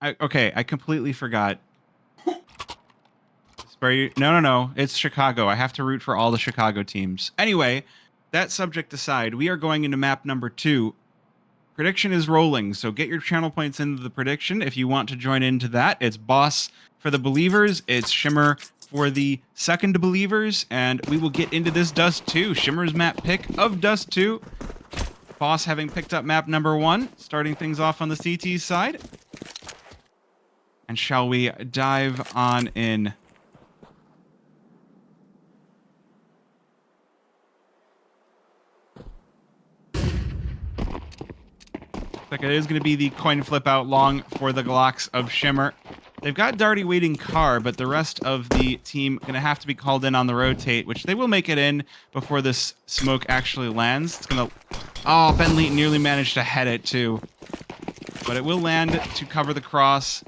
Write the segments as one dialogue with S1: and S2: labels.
S1: Okay, I completely forgot. No. It's Chicago. I have to root for all the Chicago teams. Anyway, that subject aside, we are going into map number 2. Prediction is rolling, so get your channel points into the prediction if you want to join into that. It's Boss for the believers. It's Shimmer for the second believers, and we will get into this Dust2. Shimmer's map pick of Dust2. Boss having picked up map number 1, starting things off on the CT side. And shall we dive on in? Like it is going to be the coin flip out long for the Glocks of Shimmer. They've got Darty waiting car, but the rest of the team going to have to be called in on the rotate, which they will make it in before this smoke actually lands. It's going to... Oh, Bentley nearly managed to head it too. But it will land to cover the cross.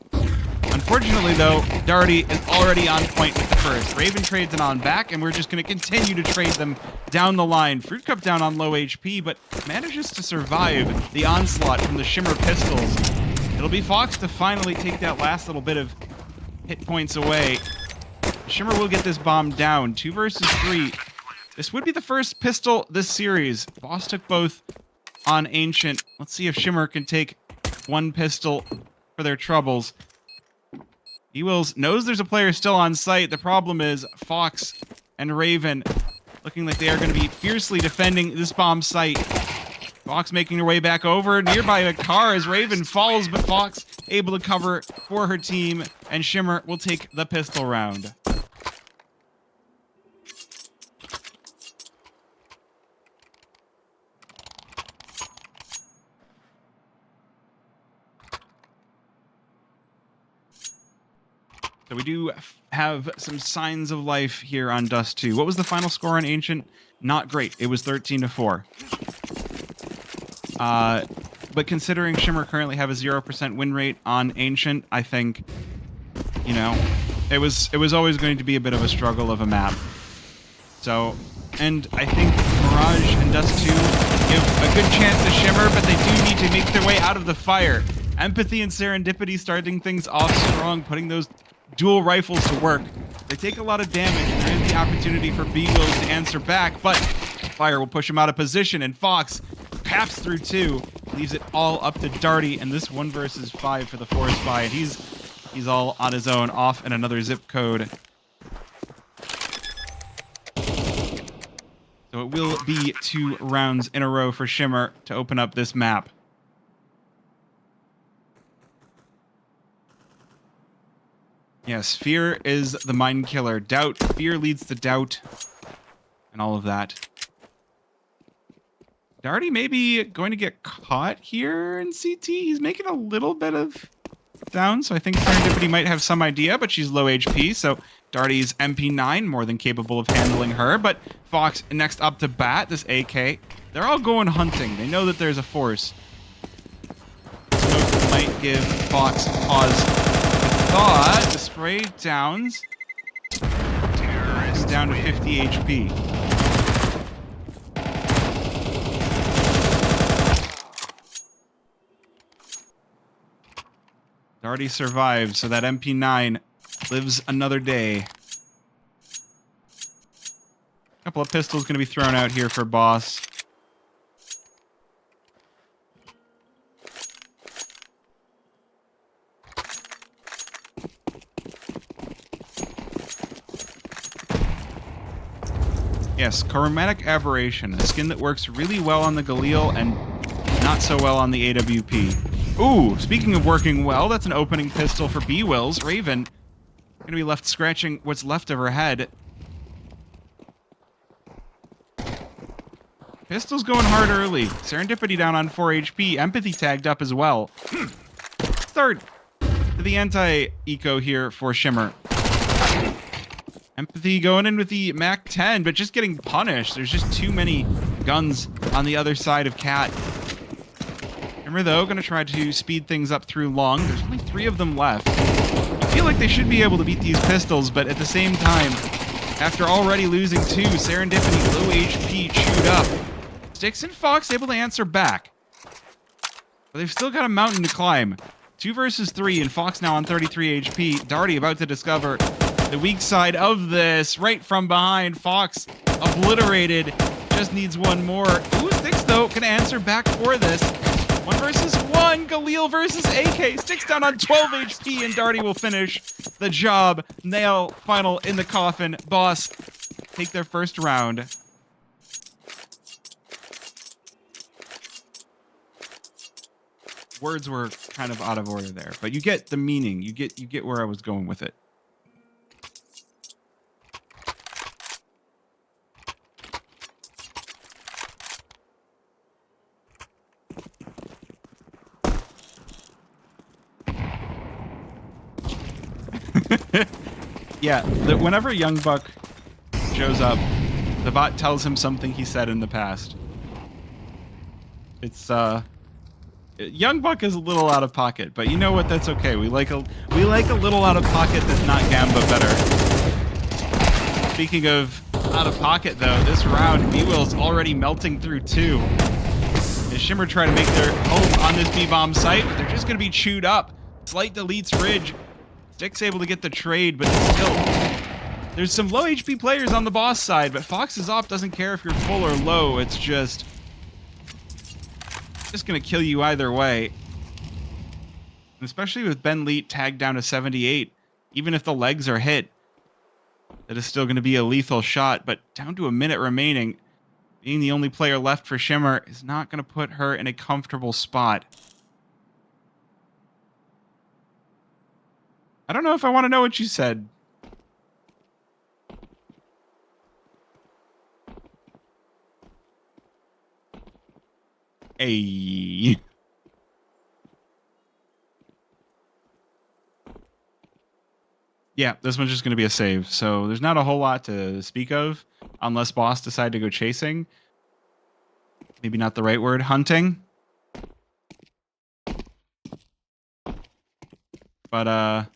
S1: Unfortunately, though, Darty is already on point with the first. Raven trades it on back, and we're just going to continue to trade them down the line. Fruit Cup down on low HP, but manages to survive the onslaught from the Shimmer pistols. It'll be Fox to finally take that last little bit of hit points away. Shimmer will get this bomb down. 2 versus 3. This would be the first pistol this series. Boss took both on Ancient. Let's see if Shimmer can take one pistol for their troubles. E-Wills knows there's a player still on site. The problem is Fox and Raven looking like they are going to be fiercely defending this bomb site. Fox making her way back over nearby a car as Raven falls, but Fox able to cover for her team, and Shimmer will take the pistol round. So we do have some signs of life here on Dust2. What was the final score on Ancient? Not great. It was 13-4. But considering Shimmer currently have a 0% win rate on Ancient, I think, you know, it was always going to be a bit of a struggle of a map. So, and I think Mirage and Dust2 give a good chance to Shimmer, but they do need to make their way out of the fire. Empathy and Serendipity starting things off strong, putting those dual rifles to work. They take a lot of damage, and there is the opportunity for B-Wills to answer back, but fire will push him out of position, and Fox caps through 2, leaves it all up to Darty, and this 1 versus 5 for the Forest Spy, and he's all on his own, off in another zip code. So it will be 2 rounds in a row for Shimmer to open up this map. Yes, fear is the mind killer. Doubt, fear leads to doubt, and all of that. Darty may be going to get caught here in CT. He's making a little bit of down, so I think Serendipity might have some idea, but she's low HP, so Darty's MP9 more than capable of handling her. But Fox next up to bat, this AK. They're all going hunting. They know that there's a force. Smoke might give Fox pause. Thought the spray downs. He's down to 50 HP. Darty survived, so that MP9 lives another day. A couple of pistols going to be thrown out here for Boss. Yes, Chromatic Aberration, a skin that works really well on the Galil and not so well on the AWP. Ooh, speaking of working well, that's an opening pistol for B-Wills. Raven gonna be left scratching what's left of her head. Pistol's going hard early. Serendipity down on 4 HP. Empathy tagged up as well. Third to the anti-eco here for Shimmer. Empathy going in with the MAC-10, but just getting punished. There's just too many guns on the other side of Cat. Shimmer, though, going to try to speed things up through long. There's only 3 of them left. I feel like they should be able to beat these pistols, but at the same time, after already losing 2, Serendipity, low HP, chewed up. Sticks and Fox able to answer back. But they've still got a mountain to climb. 2 versus 3, and Fox now on 33 HP. Darty about to discover the weak side of this. Right from behind, Fox obliterated. Just needs one more. Ooh, Sticks, though, can answer back for this. 1 versus 1. Galil versus AK. Sticks down on 12 HP, and Darty will finish the job. Nail final in the coffin. Boss take their first round. Words were kind of out of order there, but you get the meaning. You get where I was going with it. Yeah, whenever Young Buck shows up, the bot tells him something he said in the past. It's Young Buck is a little out of pocket, but you know what? That's okay. We like a little out of pocket that's not Gamba better. Speaking of out of pocket, though, this round B-Will's already melting through 2. As Shimmer try to make their home on this B-bomb site, but they're just going to be chewed up. Slight deletes Ridge. Stick's able to get the trade, but still, there's some low HP players on the boss side, but Fox's op doesn't care if you're full or low. It's just going to kill you either way. And especially with Ben Leet tagged down to 78, even if the legs are hit, that is still going to be a lethal shot. But down to a minute remaining, being the only player left for Shimmer is not going to put her in a comfortable spot. I don't know if I want to know what you said. Hey. Yeah, this one's just going to be a save. So there's not a whole lot to speak of unless boss decide to go chasing. Maybe not the right word, hunting. But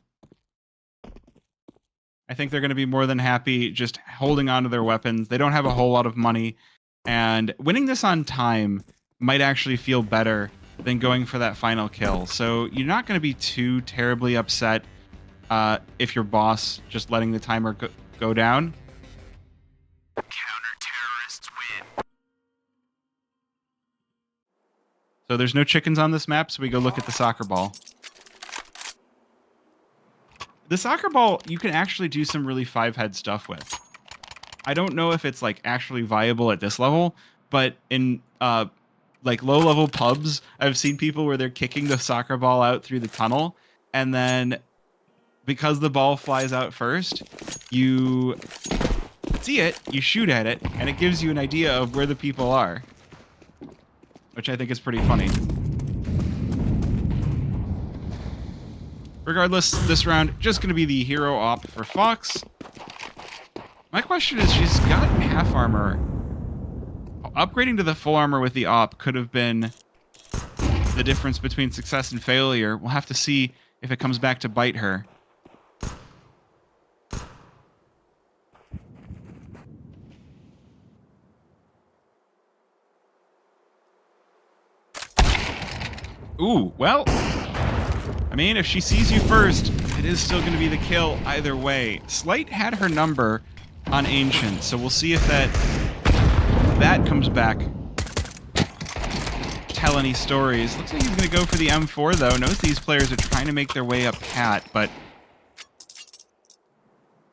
S1: I think they're going to be more than happy just holding on to their weapons. They don't have a whole lot of money, and winning this on time might actually feel better than going for that final kill. So you're not going to be too terribly upset if your boss just letting the timer go down.
S2: Counter-terrorists win.
S1: So there's no chickens on this map, so we go look at the soccer ball. The soccer ball, you can actually do some really 5-head stuff with. I don't know if it's like actually viable at this level, but in like low-level pubs, I've seen people where they're kicking the soccer ball out through the tunnel, and then because the ball flies out first, you see it, you shoot at it, and it gives you an idea of where the people are, which I think is pretty funny. Regardless, this round just going to be the hero op for Fox. My question is, she's got half armor. Upgrading to the full armor with the op could have been the difference between success and failure. We'll have to see if it comes back to bite her. Ooh, well, I mean, if she sees you first, it is still going to be the kill either way. Slight had her number on Ancient, so we'll see if that comes back. Tell any stories. Looks like he's going to go for the M4, though. Knows these players are trying to make their way up Cat, but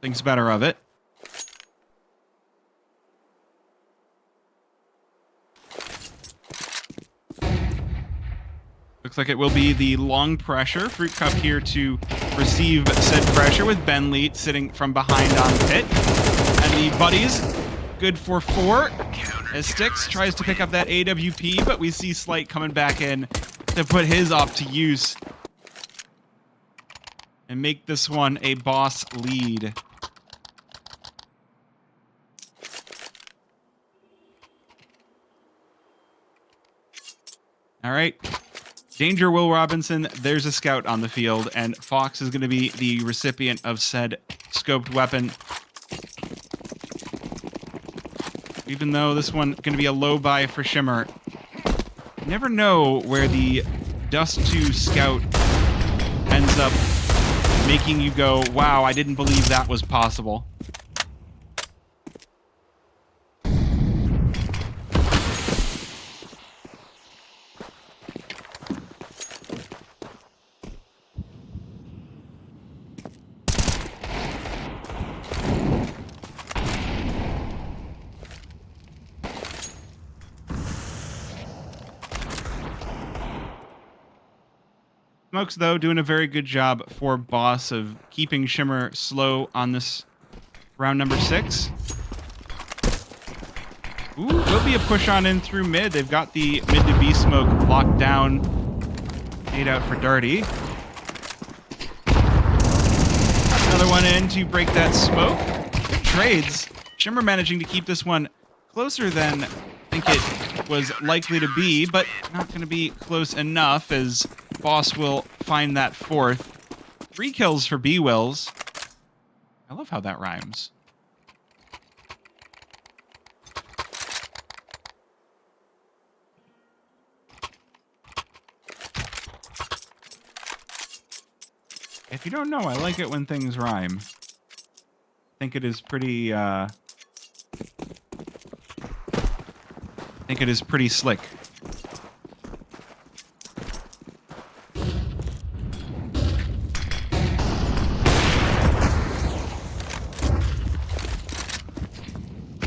S1: thinks better of it. Looks like it will be the long pressure. Fruit Cup here to receive said pressure with Ben Leet sitting from behind on pit. And the buddies, good for 4. As Sticks tries to pick up that AWP, but we see Slight coming back in to put his op to use. And make this one a boss lead. All right. Danger Will Robinson, there's a scout on the field, and Fox is going to be the recipient of said scoped weapon. Even though this one going to be a low buy for Shimmer. You never know where the Dust2 scout ends up making you go, wow, I didn't believe that was possible. Smokes, though, doing a very good job for Boss of keeping Shimmer slow on this round number 6. Ooh, will be a push on in through mid. They've got the mid to B smoke locked down. Made out for Darty. Another one in to break that smoke. Good trades. Shimmer managing to keep this one closer than I think it was likely to be, but not going to be close enough as Boss will find that 4th. 3 kills for B-Wills. I love how that rhymes. If you don't know, I like it when things rhyme. I think it is pretty, slick.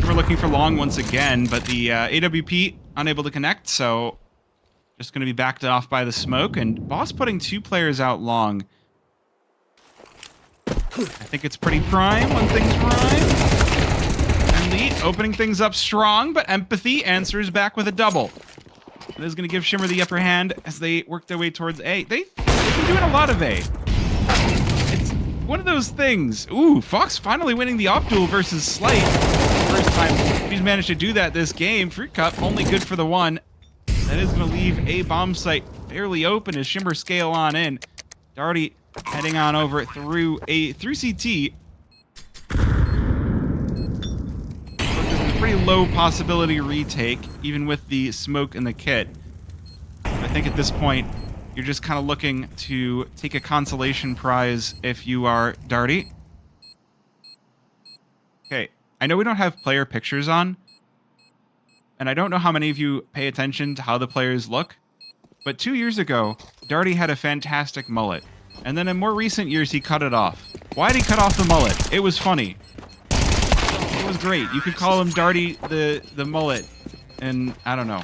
S1: We're looking for long once again, but the AWP unable to connect, so just going to be backed off by the smoke, and Boss putting 2 players out long. I think it's pretty prime when things rhyme. And Lead opening things up strong, but Empathy answers back with a double. That is going to give Shimmer the upper hand as they work their way towards A. They've been doing a lot of A. It's one of those things. Ooh, Fox finally winning the off duel versus Slight. First time she's managed to do that this game. Fruit Cup only good for the 1. That is going to leave A bomb site fairly open as Shimmer scale on in. Darty heading on over through CT. There's a pretty low possibility retake, even with the smoke and the kit. I think at this point, you're just kind of looking to take a consolation prize if you are Darty. Okay, I know we don't have player pictures on, and I don't know how many of you pay attention to how the players look, but 2 years ago, Darty had a fantastic mullet. And then in more recent years, he cut it off. Why did he cut off the mullet? It was funny. It was great. You could call him Darty the mullet. And I don't know.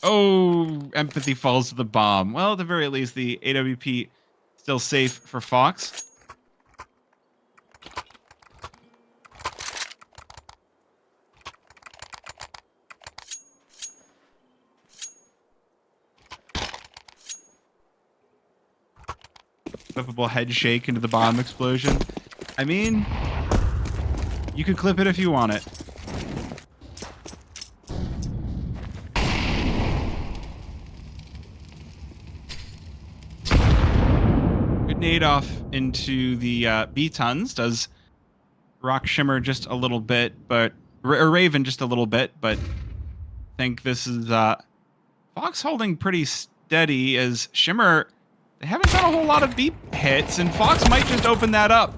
S1: Oh, Empathy falls to the bomb. Well, at the very least, the AWP still safe for Fox. Flippable head shake into the bomb explosion. I mean, you can clip it if you want it. Good nade off into the B-tons. Does rock Shimmer just a little bit, but... or Raven just a little bit, but... I think this is Fox holding pretty steady as Shimmer... They haven't done a whole lot of B hits, and Fox might just open that up.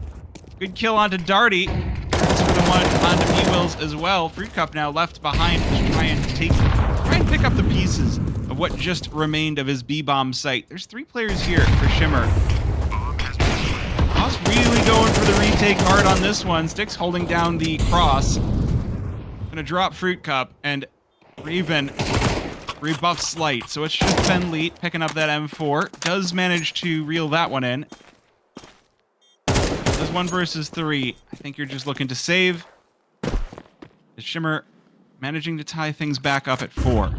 S1: Good kill onto Darty. That's for the 1 onto B-Wills as well. Fruit Cup now left behind to try and pick up the pieces of what just remained of his B-bomb site. There's 3 players here for Shimmer. Fox really going for the retake hard on this one. Sticks holding down the cross. Gonna drop Fruit Cup, and Raven rebuff Slight, so it's just Ben Leet picking up that M4. Does manage to reel that one in. There's 1 versus 3. I think you're just looking to save. The Shimmer managing to tie things back up at 4.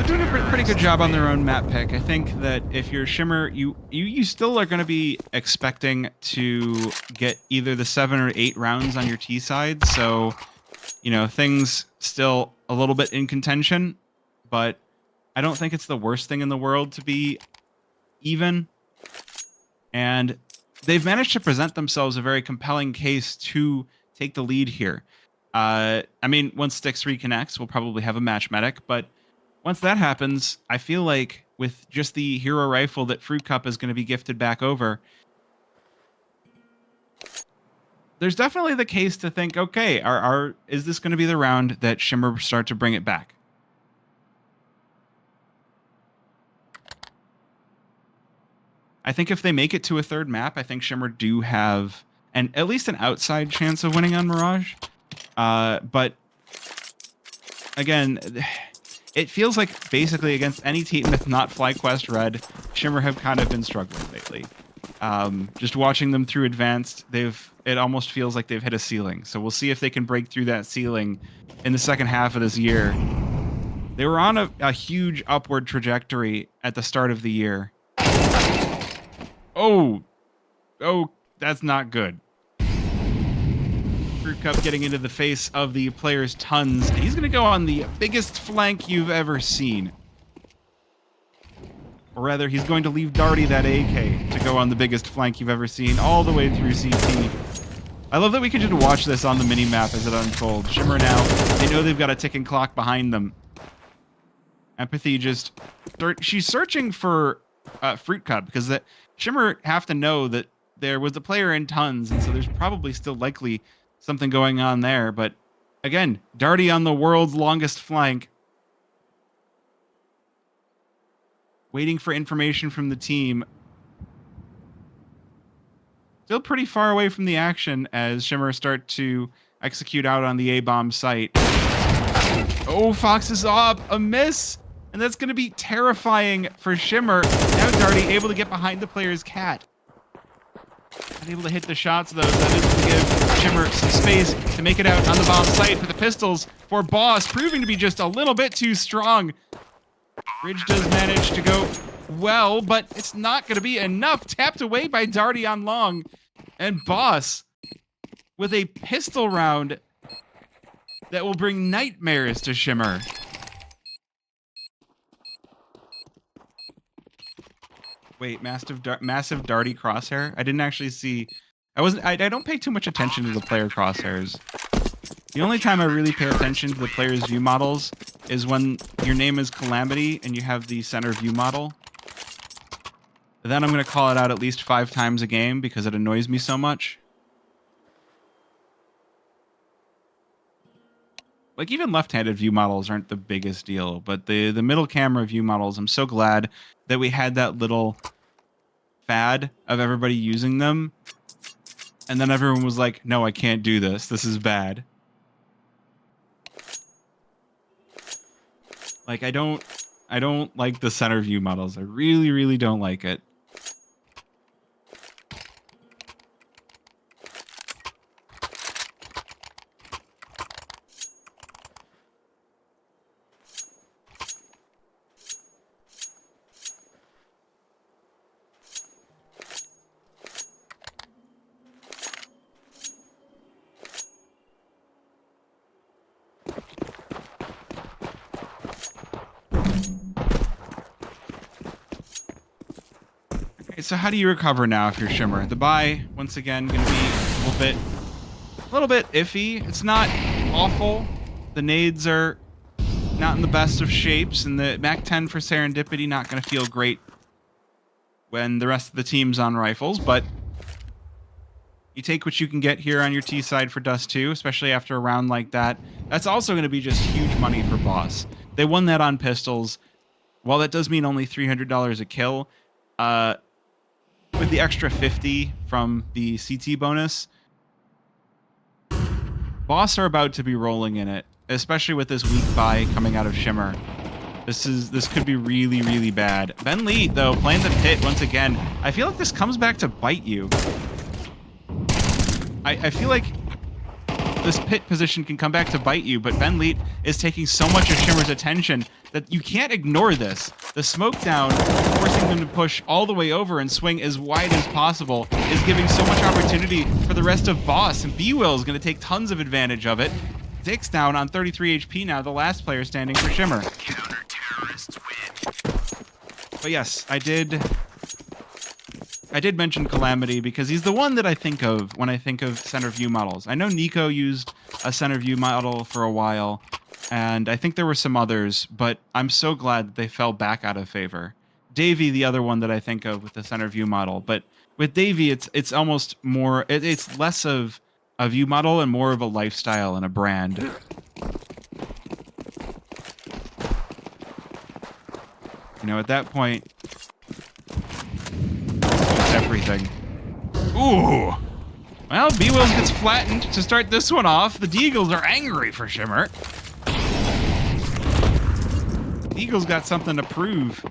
S1: Doing a pretty good job on their own map pick. I think that if you're Shimmer, you still are going to be expecting to get either the 7 or 8 rounds on your T side. So, you know, things still a little bit in contention, but I don't think it's the worst thing in the world to be even. And they've managed to present themselves a very compelling case to take the lead here. I mean, once Styx reconnects, we'll probably have a match medic, but once that happens, I feel like with just the hero rifle that Fruit Cup is going to be gifted back over, there's definitely the case to think, okay, is this going to be the round that Shimmer start to bring it back? I think if they make it to a third map, I think Shimmer do have at least an outside chance of winning on Mirage. But again, it feels like basically against any team that's not FlyQuest Red, Shimmer have kind of been struggling lately. Just watching them through Advanced, it almost feels like they've hit a ceiling. So we'll see if they can break through that ceiling in the second half of this year. They were on a huge upward trajectory at the start of the year. Oh, that's not good. Fruit Cup getting into the face of the player's tons. He's going to go on the biggest flank you've ever seen. Or rather, he's going to leave Darty that AK to go on the biggest flank you've ever seen, all the way through CT. I love that we can just watch this on the mini-map as it unfolds. Shimmer now, they know they've got a ticking clock behind them. Empathy just... She's searching for Fruit Cup, because Shimmer have to know that there was a player in tons, and so there's probably still likely something going on there. But again, Darty on the world's longest flank, waiting for information from the team. Still pretty far away from the action as Shimmer start to execute out on the A-bomb site. Oh, Fox is up, a miss, and that's going to be terrifying for Shimmer. Now Darty able to get behind the player's cat. Unable to hit the shots, though, so that is going to give Shimmer some space to make it out on the bomb site. But the pistols for Boss proving to be just a little bit too strong. Bridge does manage to go well, but it's not going to be enough. Tapped away by Darty on long. And Boss with a pistol round that will bring nightmares to Shimmer. Wait, massive Darty crosshair? I didn't actually see. I don't pay too much attention to the player crosshairs. The only time I really pay attention to the player's view models is when your name is Calamity and you have the center view model. Then I'm going to call it out at least 5 times a game because it annoys me so much. Like, even left-handed view models aren't the biggest deal, but the middle camera view models, I'm so glad that we had that little fad of everybody using them. And then everyone was like, no, I can't do this. This is bad. Like, I don't like the center view models. I really, really don't like it. So how do you recover now if you're Shimmer? The buy, once again, going to be a little bit iffy. It's not awful. The nades are not in the best of shapes, and the MAC-10 for Serendipity not going to feel great when the rest of the team's on rifles, but you take what you can get here on your T side for Dust2, especially after a round like that. That's also going to be just huge money for Boss. They won that on pistols. While that does mean only $300 a kill, with the extra 50 from the CT bonus, Boss are about to be rolling in it, especially with this weak buy coming out of Shimmer. This could be really, really bad. Ben Lee, though, playing the pit once again. I feel like this comes back to bite you. I feel like this pit position can come back to bite you, but Ben Leet is taking so much of Shimmer's attention that you can't ignore this. The smoke down, forcing them to push all the way over and swing as wide as possible, is giving so much opportunity for the rest of Boss, and B-Will is going to take tons of advantage of it. Dick's down on 33 HP now, the last player standing for Shimmer.
S2: Counter-terrorists win.
S1: But yes, I did mention Calamity because he's the one that I think of when I think of center view models. I know Nico used a center view model for a while, and I think there were some others, but I'm so glad that they fell back out of favor. Davey, the other one that I think of with the center view model, but with Davey, it's almost more, it's less of a view model and more of a lifestyle and a brand. You know, at that point, it's everything. Ooh! Well, B-Wills gets flattened to start this one off. The Deagles are angry for Shimmer. The Eagles got something to prove.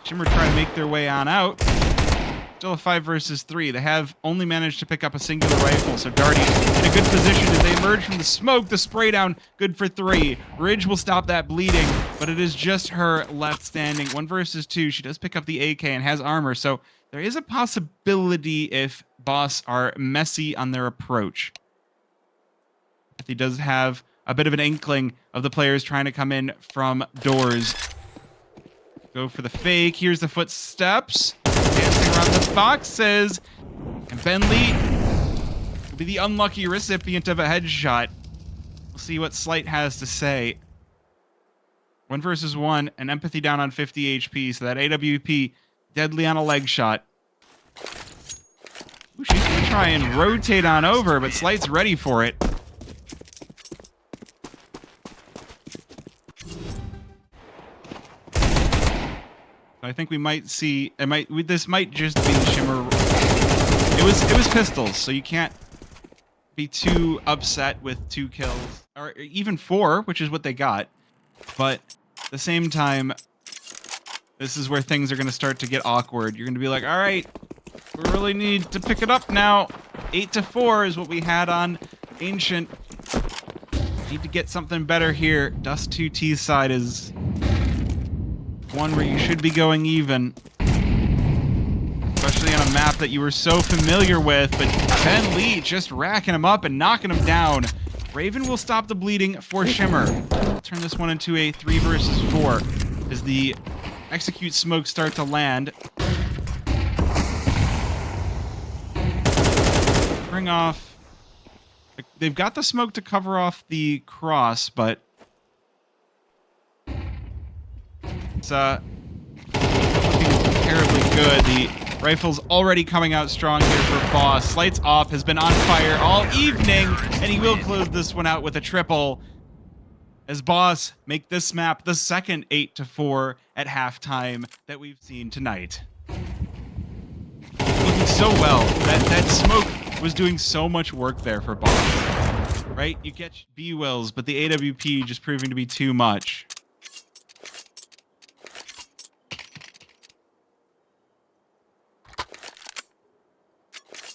S1: Shimmer trying to make their way on out. Still a 5 versus 3. They have only managed to pick up a singular rifle, so Darty in a good position as they emerge from the smoke. The spray down, good for 3. Ridge will stop that bleeding, but it is just her left standing. 1 versus 2. She does pick up the AK and has armor, so there is a possibility if Boss are messy on their approach. He does have a bit of an inkling of the players trying to come in from doors. Go for the fake. Here's the footsteps. Dancing around the boxes. And Bentley will be the unlucky recipient of a headshot. We'll see what Slight has to say. 1 versus 1, and Empathy down on 50 HP, so that AWP deadly on a leg shot. Ooh, she's going to try and rotate on over, but Slight's ready for it. I think we might see. This might just be Shimmer. It was pistols, so you can't be too upset with 2 kills or even 4, which is what they got. But at the same time, this is where things are going to start to get awkward. You're going to be like, all right, we really need to pick it up now. 8-4 is what we had on Ancient. Need to get something better here. Dust2 T side is one where you should be going even. Especially on a map that you were so familiar with, but Ben Lee just racking him up and knocking him down. Raven will stop the bleeding for Shimmer. Turn this one into a 3 versus 4 as the execute smokes start to land. Bring off. They've got the smoke to cover off the cross, but it's looking terribly good. The rifle's already coming out strong here for Boss. Lights off, has been on fire all evening, and he will close this one out with a triple as Boss make this map the second 8-4 at halftime that we've seen tonight. Looking so well. That smoke was doing so much work there for Boss. Right? You get B-Wills, but the AWP just proving to be too much.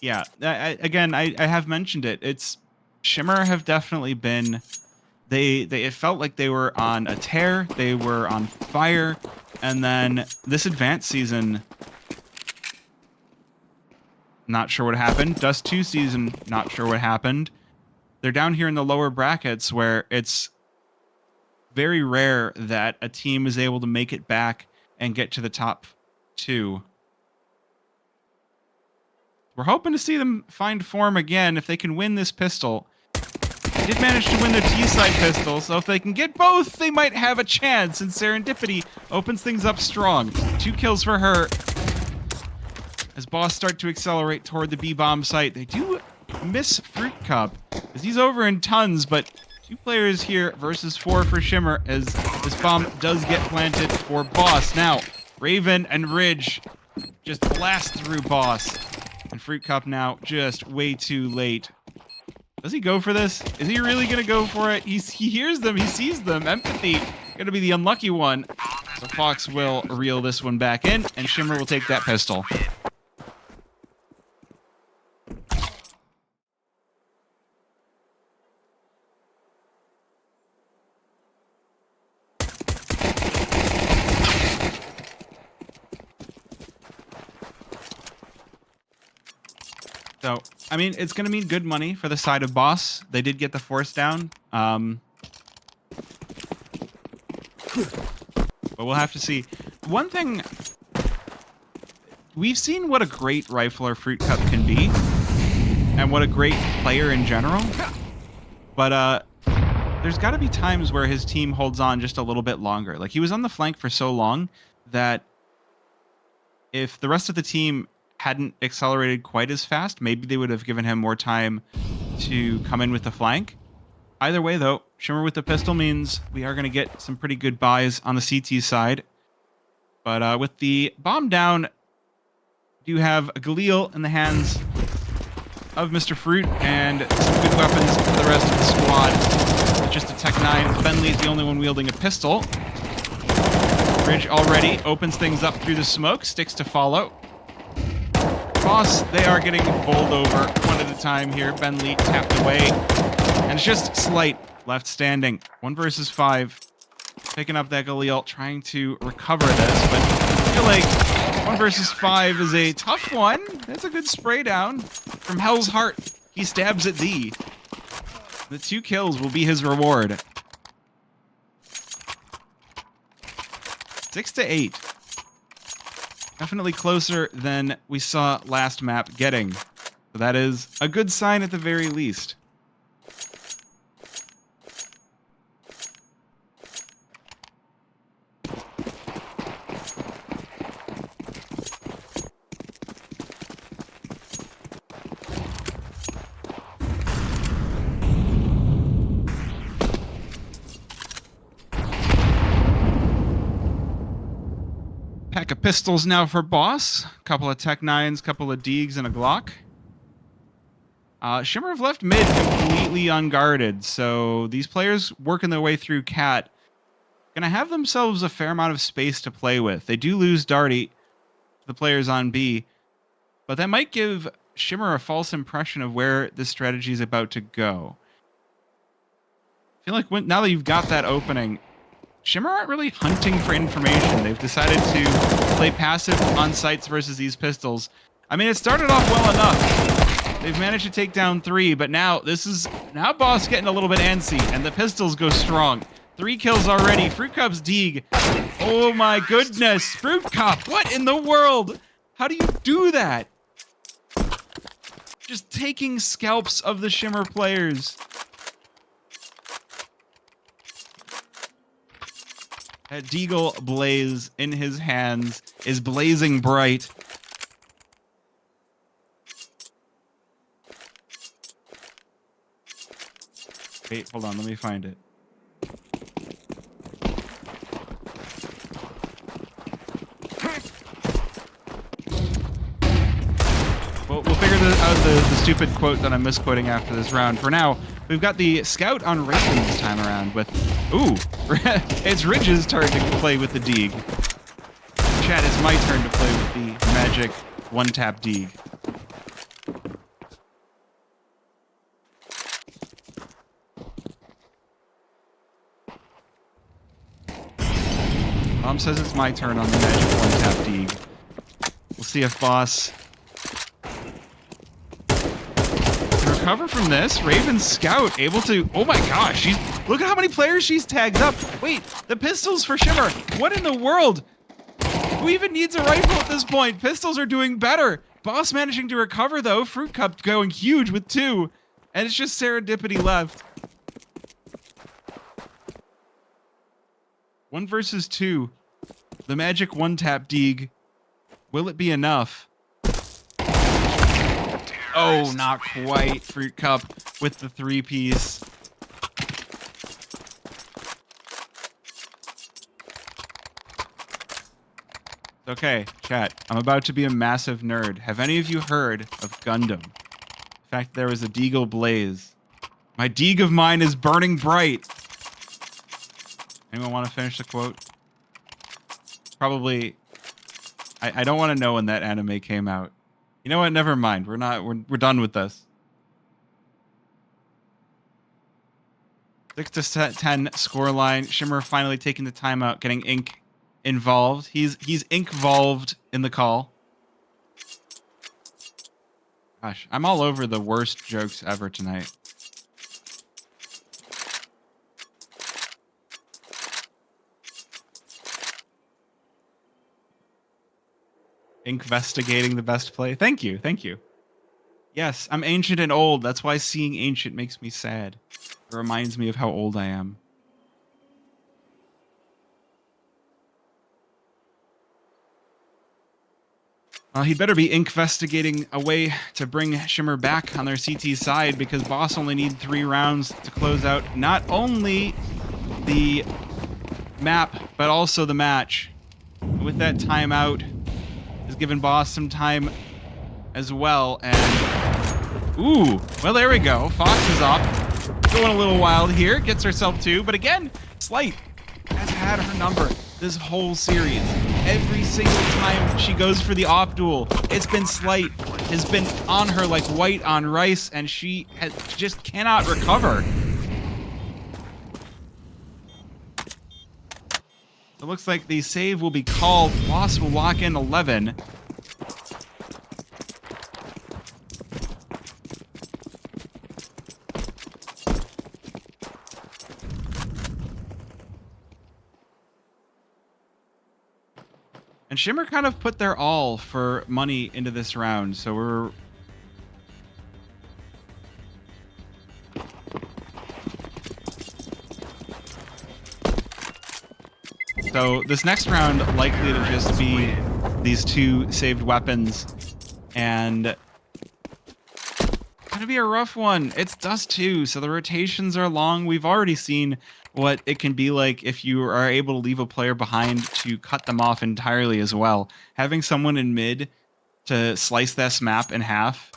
S1: Yeah, I have mentioned it. It's Shimmer have definitely been it felt like they were on a tear, they were on fire, and then this advanced season, not sure what happened. Dust2 season, not sure what happened. They're down here in the lower brackets where it's very rare that a team is able to make it back and get to the top 2. We're hoping to see them find form again if they can win this pistol. They did manage to win their T-side pistol, so if they can get both, they might have a chance, and Serendipity opens things up strong. 2 kills for her. As Boss start to accelerate toward the B-bomb site, they do miss Fruit Cup, as he's over in tons, but 2 players here versus 4 for Shimmer, as this bomb does get planted for Boss. Now, Raven and Ridge just blast through Boss. And Fruit Cup now just way too late. Does he go for this? Is he really going to go for it? He hears them. He sees them. Empathy going to be the unlucky one. So Fox will reel this one back in, and Shimmer will take that pistol. So, I mean, it's going to mean good money for the side of Boss. They did get the force down. But we'll have to see. one thing, we've seen what a great rifler Fruit Cup can be, and what a great player in general. But there's got to be times where his team holds on just a little bit longer. Like, he was on the flank for so long that if the rest of the team hadn't accelerated quite as fast, maybe they would have given him more time to come in with the flank. Either way, though, Shimmer with the pistol means we are going to get some pretty good buys on the CT side. But with the bomb down, you have a Galil in the hands of Mr. Fruit and some good weapons for the rest of the squad. Just a Tech 9. Bentley is the only one wielding a pistol. Ridge already opens things up through the smoke, sticks to follow. Boss, they are getting bowled over one at a time here. Bentley tapped away. And it's just Slight left standing. 1 versus 5. Picking up that Galil, trying to recover this. But I feel like 1 versus 5 is a tough one. That's a good spray down. From Hell's Heart, he stabs at D. The 2 kills will be his reward. 6-8. Definitely closer than we saw last map getting. So that is a good sign at the very least. Pack of pistols now for Boss. Couple of Tech 9s, couple of Deegs, and a Glock. Shimmer have left mid completely unguarded, so these players working their way through Cat gonna have themselves a fair amount of space to play with. They do lose Darty to the players on B, but that might give Shimmer a false impression of where this strategy is about to go. I feel like now that you've got that opening, Shimmer aren't really hunting for information. They've decided to play passive on sites versus these pistols. I mean, it started off well enough. They've managed to take down 3, but now Boss getting a little bit antsy, and the pistols go strong. 3 kills already. Fruit Cup's Deeg. Oh my goodness, Fruit Cup! What in the world? How do you do that? Just taking scalps of the Shimmer players. That Deagle blaze in his hands is blazing bright. Wait, hold on, let me find it. Well, we'll figure out the stupid quote that I'm misquoting after this round. For now, we've got the scout on Raven this time around with... Ooh, it's Ridge's turn to play with the Deeg. Chat, it's my turn to play with the magic one-tap Deeg. Mom says it's my turn on the magic one-tap Deeg. We'll see if Boss can recover from this. Raven's scout able to... Oh my gosh, look at how many players she's tagged up. Wait, the pistols for Shimmer. What in the world? Who even needs a rifle at this point? Pistols are doing better. Boss managing to recover, though. Fruit Cup going huge with 2. And it's just serendipity left. 1 versus 2. The magic one-tap Deeg. Will it be enough? Oh, not quite. Fruit Cup with the 3-piece. Okay, chat. I'm about to be a massive nerd. Have any of you heard of Gundam? In fact, there was a Deagle blaze. My Deeg of mine is burning bright. Anyone want to finish the quote? Probably. I don't want to know when that anime came out. You know what? Never mind. We're done with this. 6-10 scoreline. Shimmer finally taking the timeout, getting Ink involved. He's Ink-volved in the call. Gosh, I'm all over the worst jokes ever tonight. investigating the best play. Thank you. Thank you. Yes, I'm ancient and old. That's why seeing ancient makes me sad. It reminds me of how old I am. He'd better be investigating a way to bring Shimmer back on their CT side, because Boss only need 3 rounds to close out not only the map, but also the match. With that timeout, has given Boss some time as well. And ooh, well, there we go. Fox is up, going a little wild here, gets herself 2, but again, Slight has had her number this whole series. Every single time she goes for the op duel, it's been Slight has been on her like white on rice, and she just cannot recover. It looks like the save will be called. Boss will lock in 11. And Shimmer kind of put their all for money into this round, so we're... So this next round likely to just be these 2 saved weapons, and gonna be a rough one. It's Dust2, so the rotations are long. We've already seen what it can be like if you are able to leave a player behind to cut them off entirely as well. Having someone in mid to slice this map in half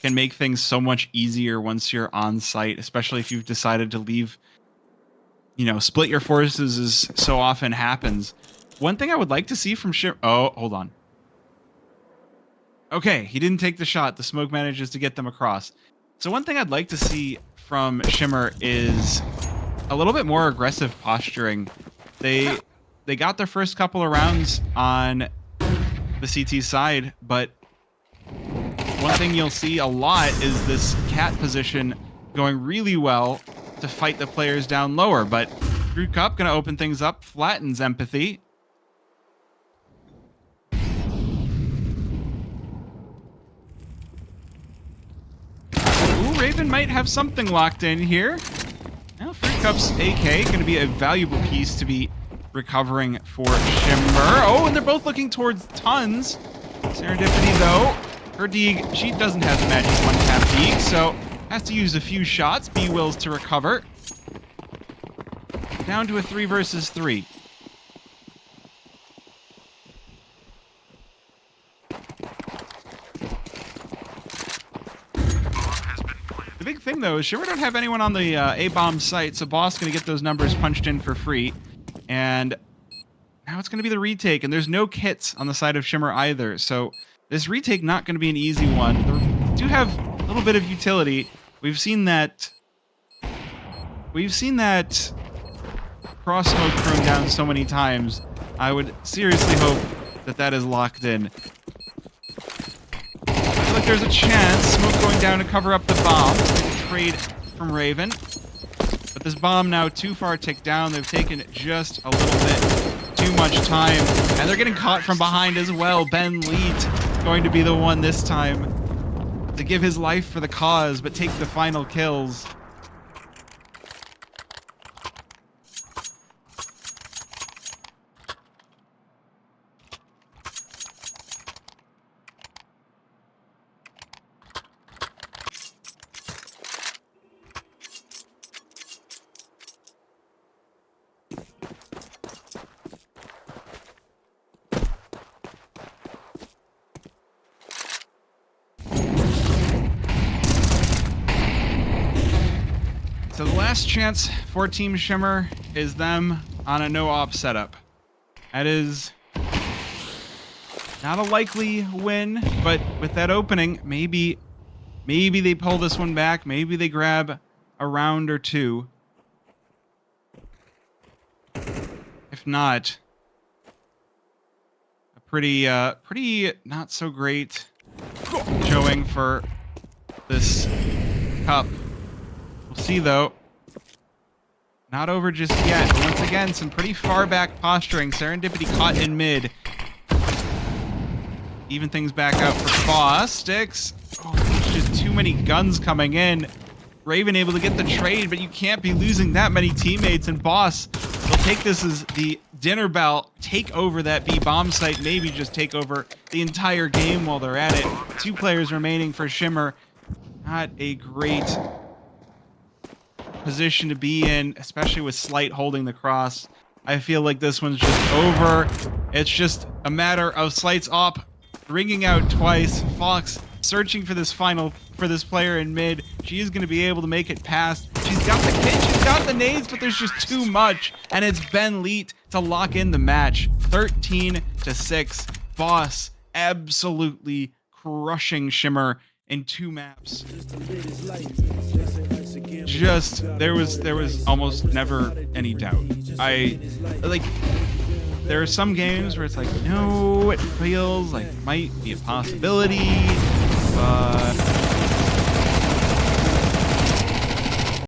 S1: can make things so much easier once you're on site, especially if you've decided to leave, you know, split your forces as so often happens. One thing I would like to see from Shimmer... Oh, hold on. Okay, he didn't take the shot. The smoke manages to get them across. So one thing I'd like to see from Shimmer is a little bit more aggressive posturing. They got their first couple of rounds on the CT side, but one thing you'll see a lot is this cat position going really well to fight the players down lower. But Drew Cup gonna open things up, flattens Empathy. Ooh, Raven might have something locked in here. Now, Fruit Cup's AK going to be a valuable piece to be recovering for Shimmer. Oh, and they're both looking towards tons. Serendipity, though. Her Deeg, she doesn't have the magic 1-tap Deeg, so has to use a few shots. B wills to recover. Down to a 3 versus 3. The big thing, though, is Shimmer don't have anyone on the A-bomb site, so Boss going to get those numbers punched in for free. And now it's going to be the retake, and there's no kits on the side of Shimmer either, so this retake not going to be an easy one. They do have a little bit of utility. We've seen that cross smoke thrown down so many times. I would seriously hope that that is locked in. I feel like there's a chance. Smoke going down to cover up the bomb. Trade from Raven. But this bomb now too far ticked down. They've taken just a little bit too much time. And they're getting caught from behind as well. Ben Leet going to be the one this time to give his life for the cause, but take the final kills. So the last chance for Team Shimmer is them on a no-op setup. That is not a likely win, but with that opening, maybe they pull this one back. Maybe they grab a round or two. If not, a pretty not so great showing for this cup. We'll see, though. Not over just yet. Once again, some pretty far back posturing. Serendipity caught in mid. even things back out for Boss. Sticks. Oh, there's just too many guns coming in. Raven able to get the trade, but you can't be losing that many teammates. And Boss will take this as the dinner bell, take over that B bomb site, maybe just take over the entire game while they're at it. 2 players remaining for Shimmer. Not a great position to be in, especially with Slight holding the cross. I feel like this one's just over. It's just a matter of Slight's op ringing out twice. Fox searching for this player in mid. She is going to be able to make it past. She's got the kit, she's got the nades, but there's just too much. And it's Ben Leet to lock in the match. 13-6. Boss absolutely crushing Shimmer in 2 maps. There was almost never any doubt. There are some games where it's like, no, it feels like it might be a possibility, but